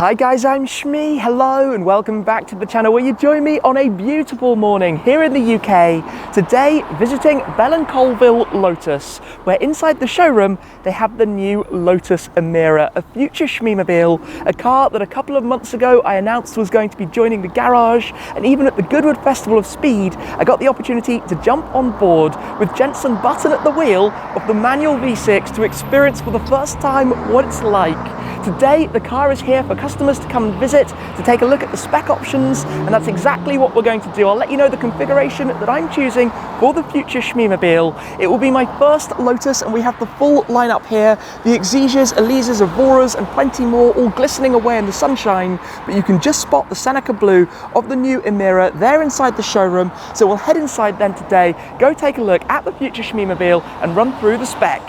Hi guys, I'm Shmee. Hello and welcome back to the channel where you join me on a beautiful morning here in the UK. Today visiting Bell Colvill Lotus, where inside the showroom they have the new Lotus Emira, a future Shmeemobile, a car that a couple of months ago I announced was going to be joining the garage, and even at the Goodwood Festival of Speed I got the opportunity to jump on board with Jenson Button at the wheel of the manual V6 to experience for the first time what it's like. Today the car is here for customers to come and visit, to take a look at the spec options, and that's exactly what we're going to do. I'll let you know the configuration that I'm choosing for the future Shmeemobile. It will be my first Lotus, and we have the full lineup here. The Exigers, Elizas, Auroras and plenty more, all glistening away in the sunshine, but you can just spot the Seneca blue of the new Emira there inside the showroom. So we'll head inside then today, go take a look at the future Shmeemobile and run through the spec.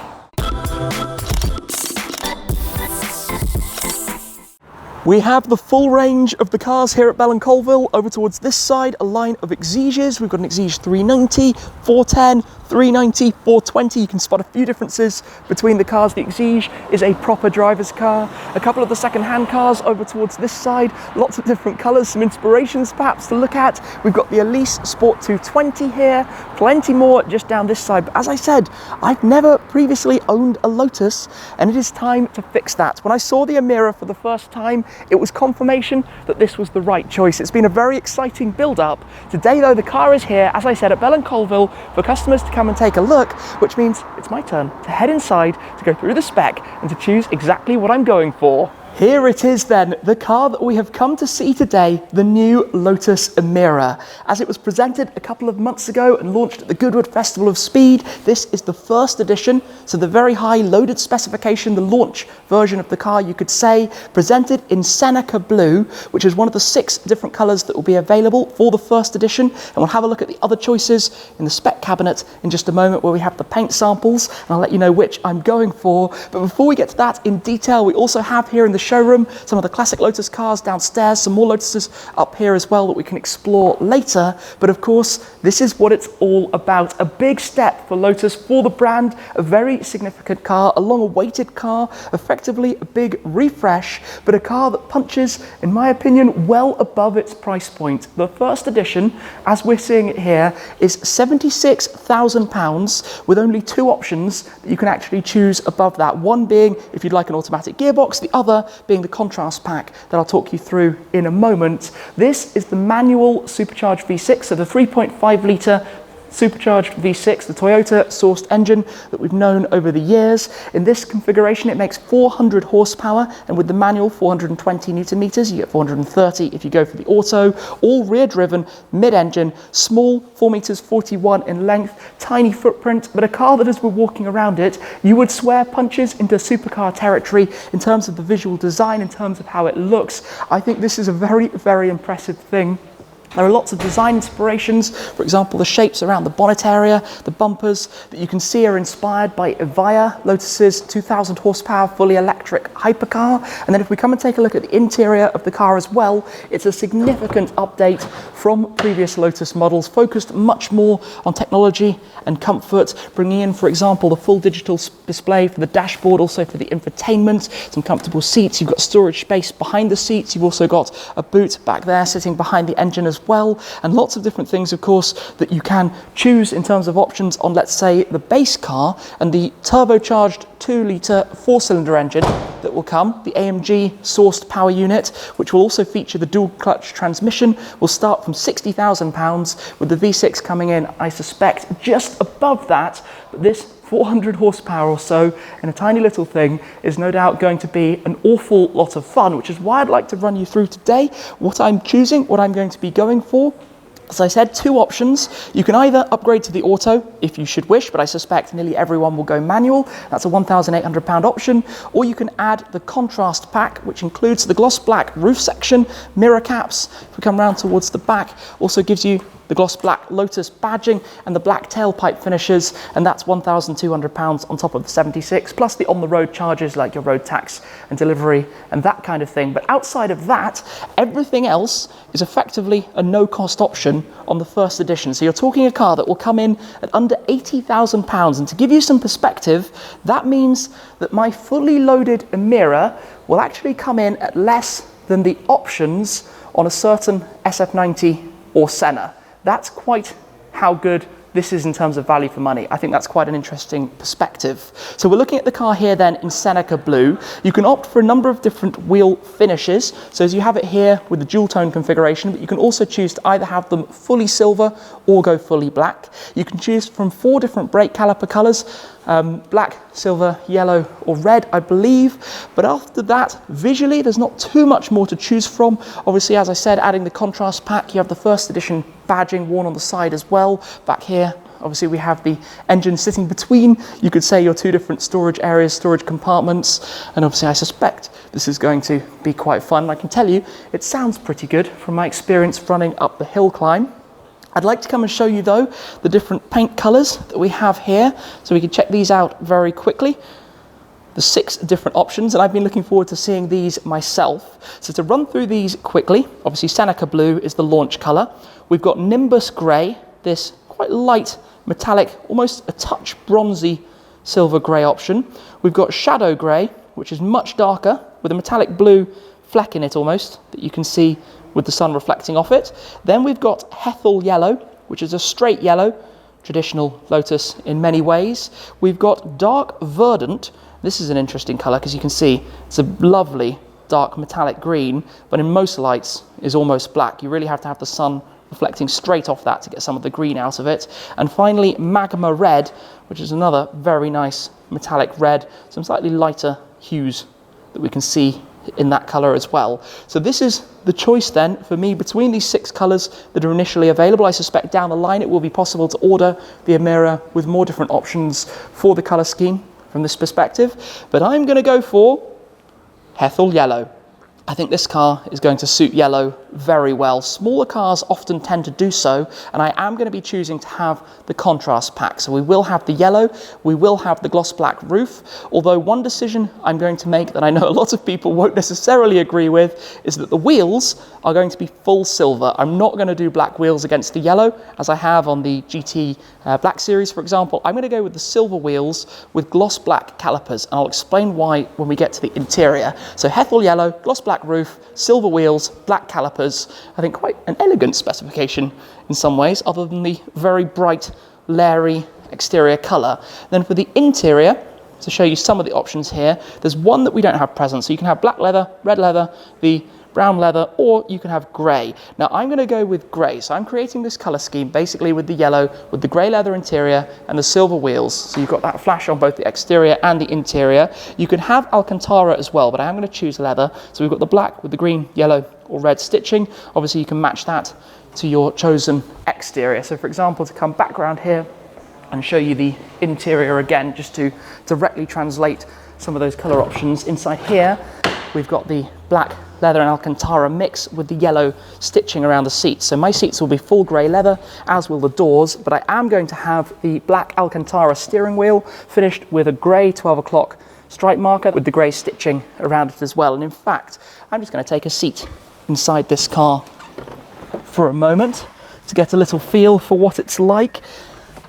We have the full range of the cars here at Bell Colvill. Over towards this side, a line of Exigers. We've got an Exige 390, 410, 390, 420. You can spot a few differences between the cars. The Exige is a proper driver's car. A couple of the second-hand cars over towards this side. Lots of different colours, some inspirations perhaps to look at. We've got the Michelin Sport 220 here. Plenty more just down this side. But as I said, I've never previously owned a Lotus, and it is time to fix that. When I saw the Emira for the first time, it was confirmation that this was the right choice. It's been a very exciting build-up. Today though, the car is here, as I said, at Bell Colvill for customers to come and take a look, which means it's my turn to head inside, to go through the spec and to choose exactly what I'm going for. Here it is then, the car that we have come to see today, the new Lotus Emira. As it was presented a couple of months ago and launched at the Goodwood Festival of Speed, this is the first edition, so the very high loaded specification, the launch version of the car you could say, presented in Seneca blue, which is one of the 6 different colours that will be available for the first edition. And we'll have a look at the other choices in the spec cabinet in just a moment, where we have the paint samples, and I'll let you know which I'm going for. But before we get to that in detail, we also have here in the showroom some of the classic Lotus cars downstairs, some more Lotuses up here as well that we can explore later. But of course, this is what it's all about. A big step for Lotus, for the brand, a very significant car, a long-awaited car, effectively a big refresh, but a car that punches, in my opinion, well above its price point. The first edition, as we're seeing it here, is £76,000 with only 2 options that you can actually choose above that. One being if you'd like an automatic gearbox, the other being the contrast pack that I'll talk you through in a moment. This is the manual supercharged V6, so the 3.5 litre supercharged V6, the Toyota sourced engine that we've known over the years. In this configuration it makes 400 horsepower, and with the manual 420 newton meters, you get 430 if you go for the auto. All rear driven, mid-engine, small, 4 meters 41 in length, tiny footprint, but a car that as we're walking around it, you would swear punches into supercar territory in terms of the visual design, in terms of how it looks. I think this is a very, very impressive thing. There are lots of design inspirations. For example, the shapes around the bonnet area, the bumpers that you can see are inspired by Evija, Lotus's 2,000 horsepower fully electric hypercar. And then if we come and take a look at the interior of the car as well, it's a significant update from previous Lotus models, focused much more on technology and comfort, bringing in, for example, the full digital display for the dashboard, also for the infotainment, some comfortable seats. You've got storage space behind the seats. You've also got a boot back there sitting behind the engine as well, and lots of different things, of course, that you can choose in terms of options on, let's say, the base car. And the turbocharged 2-litre 4-cylinder engine that will come, the AMG sourced power unit, which will also feature the dual clutch transmission, will start from £60,000, with the V6 coming in, I suspect, just above that. But this 400 horsepower or so in a tiny little thing is no doubt going to be an awful lot of fun, which is why I'd like to run you through today what I'm choosing, what I'm going to be going for. As I said, 2 options. You can either upgrade to the auto if you should wish, but I suspect nearly everyone will go manual. That's a £1,800 option. Or you can add the contrast pack, which includes the gloss black roof section, mirror caps. If we come round towards the back, also gives you the gloss black Lotus badging and the black tailpipe finishes, and that's £1,200 on top of the 76, plus the on-the-road charges like your road tax and delivery and that kind of thing. But outside of that, everything else is effectively a no-cost option on the first edition. So you're talking a car that will come in at under £80,000, and to give you some perspective, that means that my fully loaded Emira will actually come in at less than the options on a certain SF90 or Senna. That's quite how good this is in terms of value for money. I think that's quite an interesting perspective. So we're looking at the car here then in Seneca Blue. You can opt for a number of different wheel finishes. So as you have it here with the dual tone configuration, but you can also choose to either have them fully silver or go fully black. You can choose from 4 different brake caliper colors, black, silver, yellow or red, I believe. But after that, visually, there's not too much more to choose from. Obviously, as I said, adding the contrast pack, you have the first edition badging worn on the side as well. Back here, obviously, we have the engine sitting between, you could say, your 2 different storage areas, storage compartments. And obviously, I suspect this is going to be quite fun. I can tell you, it sounds pretty good from my experience running up the hill climb. I'd like to come and show you though the different paint colours that we have here, so we can check these out very quickly. The 6 different options, and I've been looking forward to seeing these myself. So to run through these quickly, obviously Seneca Blue is the launch colour. We've got Nimbus Grey, this quite light metallic, almost a touch bronzy silver grey option. We've got Shadow Grey, which is much darker with a metallic blue fleck in it almost that you can see with the sun reflecting off it. Then we've got Hethel Yellow, which is a straight yellow, traditional Lotus in many ways. We've got Dark Verdant. This is an interesting colour because you can see it's a lovely dark metallic green, but in most lights is almost black. You really have to have the sun reflecting straight off that to get some of the green out of it. And finally, Magma Red, which is another very nice metallic red, some slightly lighter hues that we can see in that colour as well. So this is the choice then for me between these 6 colours that are initially available. I suspect down the line it will be possible to order the Emira with more different options for the colour scheme from this perspective, but I'm going to go for Hethel Yellow. I think this car is going to suit yellow very well. Smaller cars often tend to do so, and I am going to be choosing to have the contrast pack. So we will have the yellow, we will have the gloss black roof, although one decision I'm going to make that I know a lot of people won't necessarily agree with is that the wheels are going to be full silver. I'm not going to do black wheels against the yellow, as I have on the GT Black Series, for example. I'm going to go with the silver wheels with gloss black calipers, and I'll explain why when we get to the interior. So Hethel Yellow, gloss black roof, silver wheels, black calipers. I think quite an elegant specification in some ways, other than the very bright, leery exterior colour. Then for the interior, to show you some of the options here, there's one that we don't have present. So you can have black leather, red leather, the brown leather, or you can have grey. Now I'm going to go with grey, so I'm creating this colour scheme basically with the yellow, with the grey leather interior and the silver wheels. So you've got that flash on both the exterior and the interior. You can have Alcantara as well, but I am going to choose leather. So we've got the black with the green, yellow or red stitching. Obviously you can match that to your chosen exterior. So for example, to come back around here and show you the interior again, just to directly translate some of those colour options. Inside here, we've got the black leather and Alcantara mix with the yellow stitching around the seats. So my seats will be full grey leather, as will the doors, but I am going to have the black Alcantara steering wheel finished with a grey 12 o'clock stripe marker with the grey stitching around it as well. And in fact, I'm just going to take a seat inside this car for a moment to get a little feel for what it's like.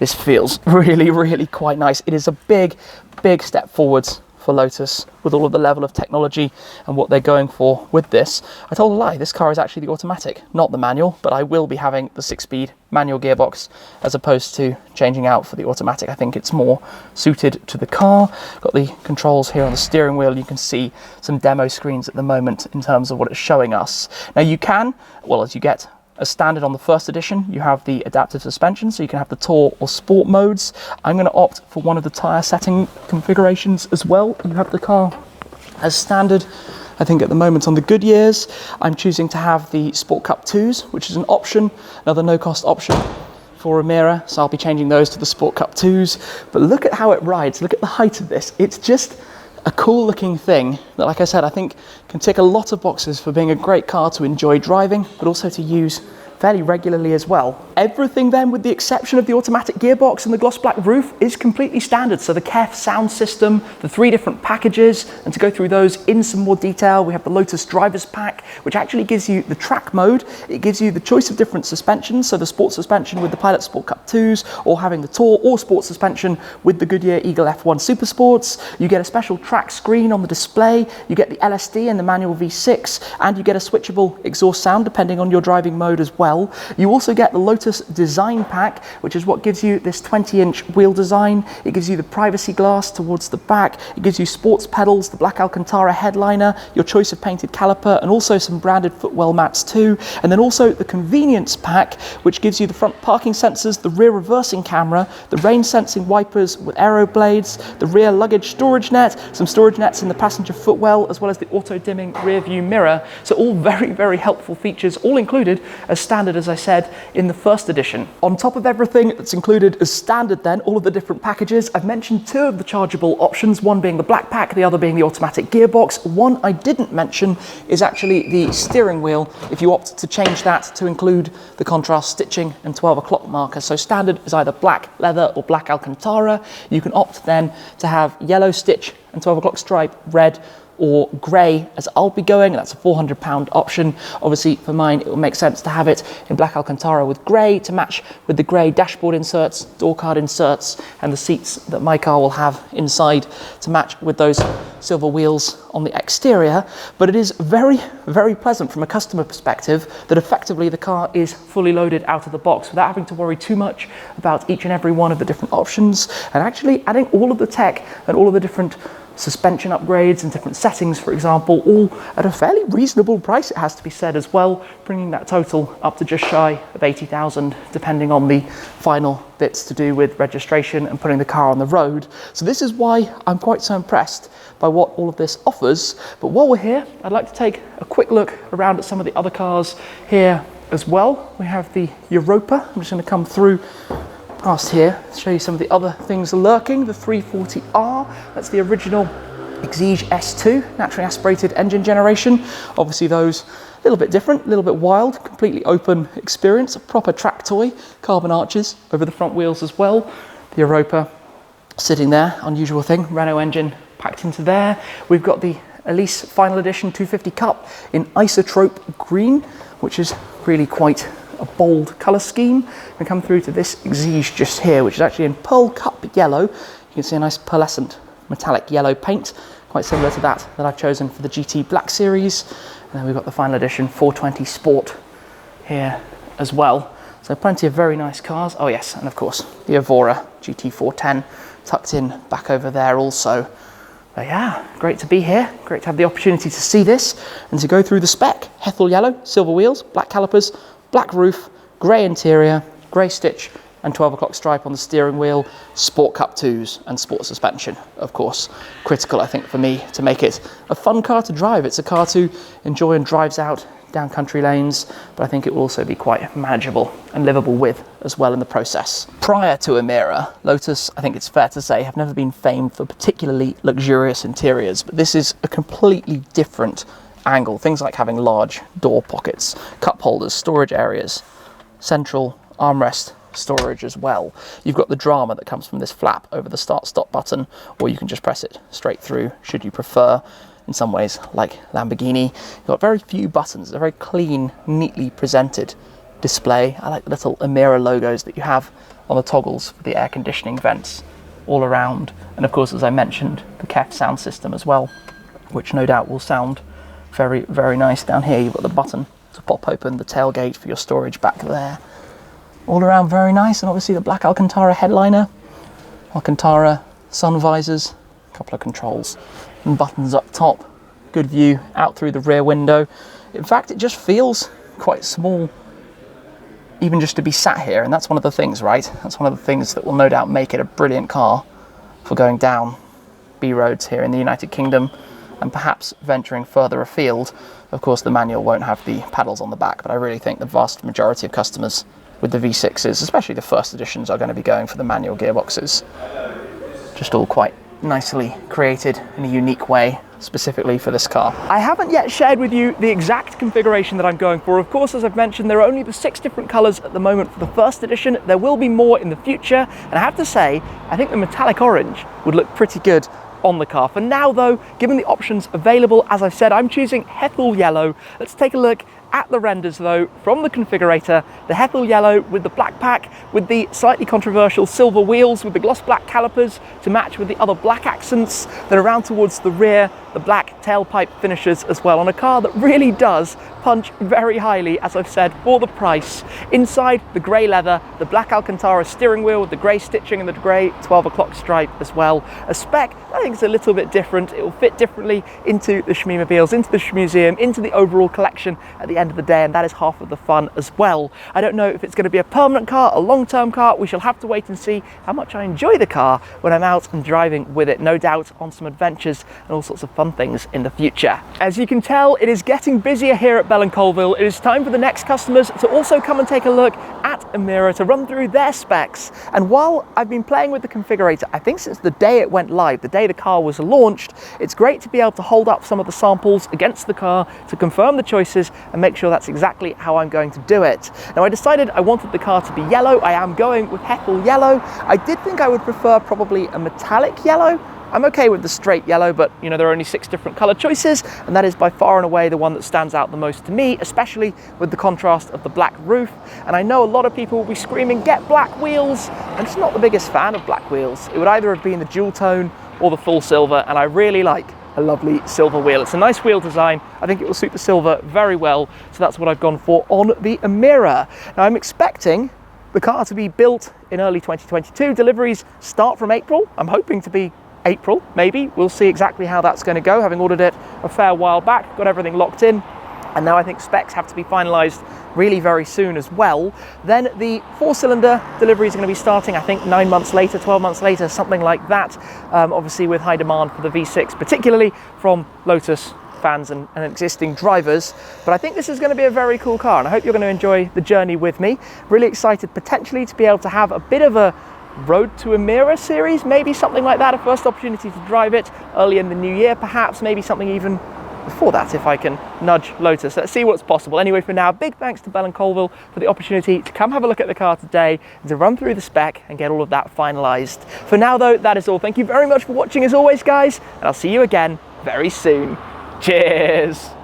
This feels really, really quite nice. It is a big, big step forwards for Lotus with all of the level of technology and what they're going for with this. I told a lie, this car is actually the automatic, not the manual, but I will be having the 6-speed manual gearbox as opposed to changing out for the automatic. I think it's more suited to the car. Got the controls here on the steering wheel. You can see some demo screens at the moment in terms of what it's showing us. Now you can, well, as you get as standard on the first edition, you have the adaptive suspension, so you can have the Tour or Sport modes. I'm going to opt for one of the tyre setting configurations as well. You have the car as standard. I think at the moment on the Goodyears, I'm choosing to have the Sport Cup 2s, which is an option, another no-cost option for Emira, so I'll be changing those to the Sport Cup 2s. But look at how it rides, look at the height of this. It's just a cool looking thing that, like I said, I think can tick a lot of boxes for being a great car to enjoy driving, but also to use fairly regularly as well. Everything then, with the exception of the automatic gearbox and the gloss black roof, is completely standard. So the KEF sound system, the 3 different packages, and to go through those in some more detail, we have the Lotus Drivers Pack, which actually gives you the track mode. It gives you the choice of different suspensions, so the sport suspension with the Pilot Sport Cup 2s, or having the Tour or sport suspension with the Goodyear Eagle F1 Super Sports. You get a special track screen on the display, you get the LSD and the manual V6, and you get a switchable exhaust sound depending on your driving mode as well. You also get the Lotus Design Pack, which is what gives you this 20-inch wheel design. It gives you the privacy glass towards the back, it gives you sports pedals, the black Alcantara headliner, your choice of painted caliper, and also some branded footwell mats too. And then also the Convenience Pack, which gives you the front parking sensors, the rear reversing camera, the rain sensing wipers with aero blades, the rear luggage storage net, some storage nets in the passenger footwell, as well as the auto dimming rear view mirror. So all very, very helpful features, all included as standard, as I said, in the first edition. On top of everything that's included as standard then, all of the different packages, I've mentioned 2 of the chargeable options, one being the black pack, the other being the automatic gearbox. One I didn't mention is actually the steering wheel, if you opt to change that to include the contrast stitching and 12 o'clock marker. So standard is either black leather or black Alcantara. You can opt then to have yellow stitch and 12 o'clock stripe, red or grey, as I'll be going. That's a £400 option. Obviously for mine it will make sense to have it in black Alcantara with grey to match with the grey dashboard inserts, door card inserts, and the seats that my car will have inside to match with those silver wheels on the exterior. But it is very, very pleasant from a customer perspective that effectively the car is fully loaded out of the box without having to worry too much about each and every one of the different options, and actually adding all of the tech and all of the different suspension upgrades and different settings, for example, all at a fairly reasonable price, it has to be said as well, bringing that total up to just shy of 80,000, depending on the final bits to do with registration and putting the car on the road. So this is why I'm quite so impressed by what all of this offers. But while we're here, I'd like to take a quick look around at some of the other cars here as well. We have the Europa. I'm just going to come through past here, show you some of the other things lurking. The 340R, that's the original Exige S2, naturally aspirated engine generation. Obviously those a little bit different, a little bit wild, completely open experience, a proper track toy, carbon arches over the front wheels as well. The Europa sitting there, unusual thing, Renault engine packed into there. We've got the Elise Final Edition 250 Cup in isotrope green, which is really quite a bold colour scheme. We come through to this Exige just here, which is actually in Pearl Cup yellow. You can see a nice pearlescent metallic yellow paint, quite similar to that I've chosen for the GT Black Series. And then we've got the Final Edition 420 Sport here as well. So plenty of very nice cars. Oh yes, and of course the Evora GT410 tucked in back over there also. But yeah, great to be here. Great to have the opportunity to see this and to go through the spec. Hethel Yellow, silver wheels, black calipers, black roof, grey interior, grey stitch, and 12 o'clock stripe on the steering wheel, Sport Cup 2s and sport suspension, of course. Critical, I think, for me to make it a fun car to drive. It's a car to enjoy and drives out down country lanes, but I think it will also be quite manageable and livable with as well in the process. Prior to Emira, Lotus, I think it's fair to say, have never been famed for particularly luxurious interiors, but this is a completely different angle. Things like having large door pockets, cup holders, storage areas, central armrest storage as well. You've got the drama that comes from this flap over the start-stop button, or you can just press it straight through should you prefer. In some ways, like Lamborghini, you've got very few buttons, a very clean, neatly presented display. I like the little Emira logos that you have on the toggles for the air conditioning vents all around. And of course, as I mentioned, the KEF sound system as well, which no doubt will sound very, very nice down here. You've got the button to pop open the tailgate for your storage back there. All around very nice, and obviously the black Alcantara headliner, Alcantara sun visors, a couple of controls and buttons up top, good view out through the rear window. In fact, it just feels quite small even just to be sat here, and that's one of the things, right? That's one of the things that will no doubt make it a brilliant car for going down B roads here in the United Kingdom and perhaps venturing further afield. Of course, the manual won't have the paddles on the back, but I really think the vast majority of customers with the V6s, especially the first editions, are going to be going for the manual gearboxes. Just all quite nicely created in a unique way. specifically for this car. I haven't yet shared with you the exact configuration that I'm going for. Of course, as I've mentioned, there are only the 6 different colours at the moment for the first edition. There will be more in the future, and I have to say, I think the metallic orange would look pretty good on the car. For now though, given the options available, as I've said, I'm choosing Hethel Yellow. Let's take a look at the renders though from the configurator. The Hethel Yellow with the black pack, with the slightly controversial silver wheels, with the gloss black calipers to match with the other black accents that are around towards the rear, the black tailpipe finishes as well, on a car that really does punch very highly, as I've said, for the price. Inside, the grey leather, the black Alcantara steering wheel with the grey stitching and the grey 12 o'clock stripe as well. A Spec, I think, is a little bit different. It will fit differently into the Shmeemobiles, into the Shmuseum, into the overall collection at the end of the day, and that is half of the fun as well. I don't know if it's going to be a permanent car, a long-term car. We shall have to wait and see how much I enjoy the car when I'm out and driving with it. No doubt on some adventures and all sorts of fun things in the future. As you can tell, it is getting busier here at Bell Colvill. It is time for the next customers to also come and take a look at Emira, to run through their specs. And while I've been playing with the configurator, I think since the day it went live, the day the car was launched, it's great to be able to hold up some of the samples against the car to confirm the choices and make sure that's exactly how I'm going to do it. Now, I decided I wanted the car to be yellow. I am going with Hethel Yellow. I did think I would prefer probably a metallic yellow. I'm okay with the straight yellow, but you know, there are only 6 different color choices, and that is by far and away the one that stands out the most to me, especially with the contrast of the black roof. And I know a lot of people will be screaming, get black wheels. I'm just not the biggest fan of black wheels. It would either have been the dual tone or the full silver, and I really like a lovely silver wheel. It's a nice wheel design. I think it will suit the silver very well, so that's what I've gone for on the Emira. Now, I'm expecting the car to be built in early 2022. Deliveries start from April. I'm hoping to be April, maybe. We'll see exactly how that's going to go, having ordered it a fair while back, got everything locked in, and now I think specs have to be finalized really very soon as well. Then the 4-cylinder deliveries are going to be starting, I think, 9 months later, 12 months later, something like that, obviously with high demand for the V6, particularly from Lotus fans and existing drivers. But I think this is going to be a very cool car, and I hope you're going to enjoy the journey with me. Really excited potentially to be able to have a bit of a Road to Emira series, maybe something like that, a first opportunity to drive it early in the new year, perhaps, maybe something even before that if I can nudge Lotus. Let's see what's possible. Anyway, for now, big thanks to Bell Colvill for the opportunity to come have a look at the car today and to run through the spec and get all of that finalized. For now though, that is all. Thank you very much for watching as always, guys, and I'll see you again very soon. Cheers.